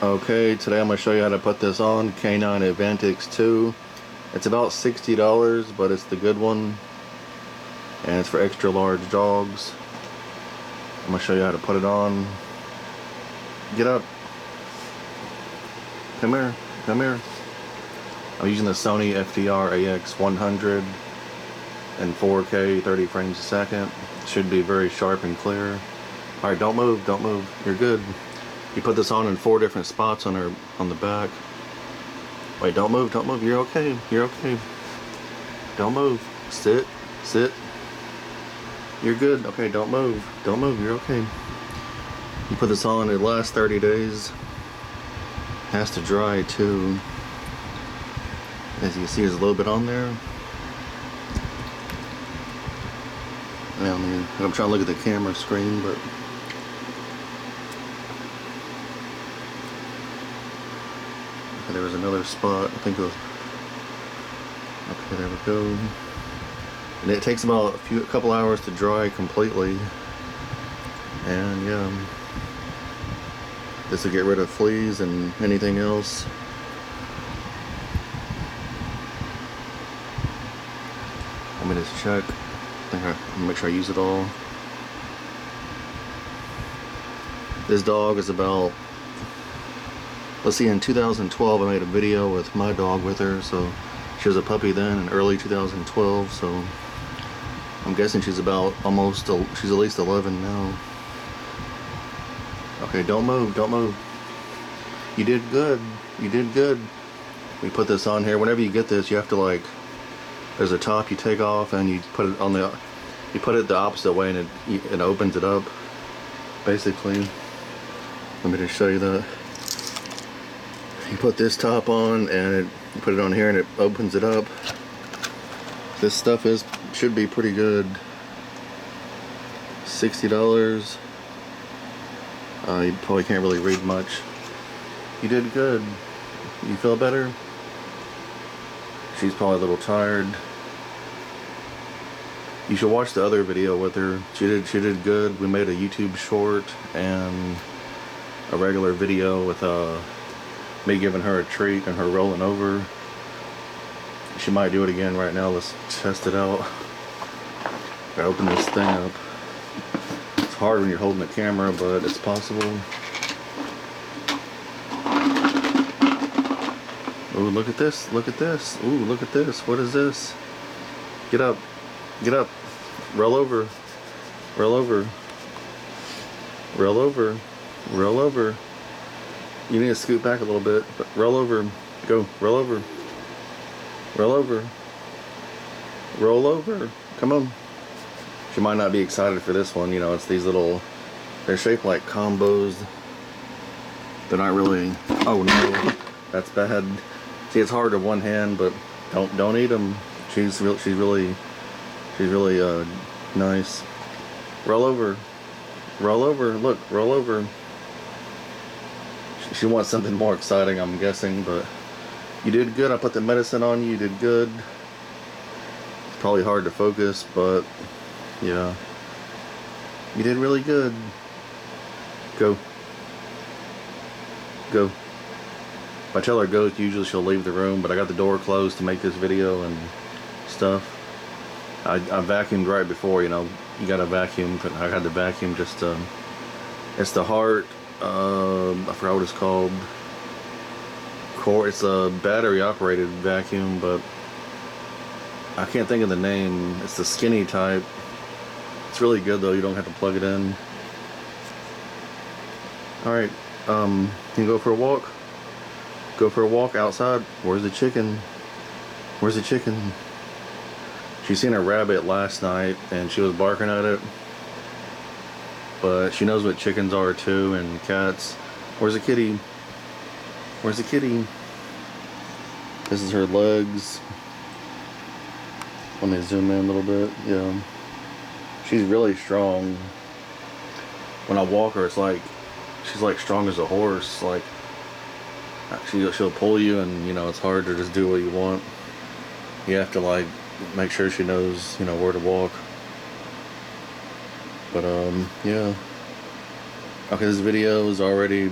Okay, today I'm going to show you how to put this on, K9 Advantix 2. It's about $60, but it's the good one, and it's for extra large dogs. I'm going to show you how to put it on. Get up. Come here. Come here. I'm using the Sony FDR AX100 in 4K, 30 frames a second. It should be very sharp and clear. Alright, don't move, don't move. You're good. You put this on in 4 different spots on the back. Wait, don't move, don't move. You're okay. You're okay. Don't move. Sit. Sit. You're good. Okay, don't move. Don't move. You're okay. You put this on, it lasts 30 days. It has to dry too. As you can see, there's a little bit on there. I'm trying to look at the camera screen, but there was another spot. I think it was. Okay, there we go. And it takes about a couple hours to dry completely. And yeah, this will get rid of fleas and anything else. Let me just check. I think I'll make sure I use it all. This dog is about, let's see, in 2012 I made a video with my dog with her, so she was a puppy then in early 2012, so I'm guessing she's about she's at least 11 now. Okay, don't move, don't move. You did good, you did good. We put this on here. Whenever you get this, you have to there's a top you take off and you put it on you put it the opposite way and it opens it up, basically. Let me just show you that. You put this top on and you put it on here and it opens it up. This stuff should be pretty good. $60. You probably can't really read much. You did good. You feel better? She's probably a little tired. You should watch the other video with her. She did good. We made a YouTube short and a regular video with me giving her a treat and her rolling over. She might do it again right now. Let's test it out. I open this thing up. It's hard when you're holding the camera, but it's possible. Ooh, look at this, look at this. Ooh, look at this. What is this? Get up, get up. Roll over, roll over, roll over, roll over. You need to scoot back a little bit, but roll over. Go, roll over, roll over, roll over. Come on. She might not be excited for this one. You know, it's these little, they're shaped like combos. They're not really, oh no, that's bad. See, it's hard to one hand, but don't eat them. She's really nice. Roll over, roll over. Look, roll over. She wants something more exciting, I'm guessing, but you did good. I put the medicine on you. You did good. It's probably hard to focus, but yeah, you did really good. Go, go. If I tell her go, usually she'll leave the room, but I got the door closed to make this video and stuff. I vacuumed right before, you know, you gotta vacuum, but I had to vacuum just it's the heart, I forgot what it's called. It's a battery operated vacuum, but I can't think of the name. It's the skinny type. It's really good though, you don't have to plug it in. Alright, can you go for a walk? Go for a walk outside. Where's the chicken? Where's the chicken? She seen a rabbit last night and she was barking at it. But she knows what chickens are too, and cats. Where's the kitty? Where's the kitty? This is her legs. Let me zoom in a little bit. Yeah. She's really strong. When I walk her, it's like she's like strong as a horse. Like she'll pull you, and you know, it's hard to just do what you want. You have to make sure she knows, you know, where to walk. But yeah. Okay, this video is already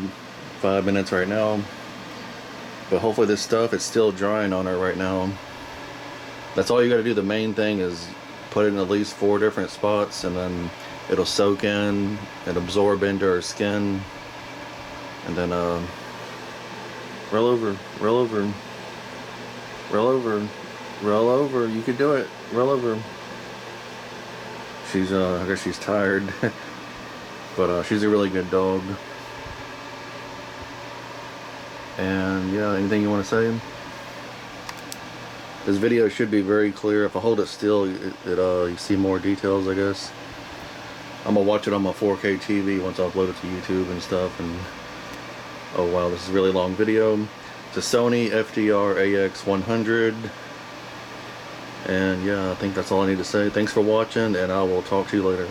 5 minutes right now. But hopefully this stuff is still drying on her right now. That's all you got to do. The main thing is put it in at least 4 different spots, and then it'll soak in and absorb into her skin. And then roll over, roll over, roll over, roll over. You can do it. Roll over. She's I guess she's tired. But she's a really good dog. And yeah, anything you want to say? This video should be very clear. If I hold it still, you see more details, I guess. I'm gonna watch it on my 4K TV once I upload it to YouTube and stuff. And oh wow, this is a really long video. It's a Sony FDR AX100. And yeah, I think that's all I need to say. Thanks for watching, and I will talk to you later.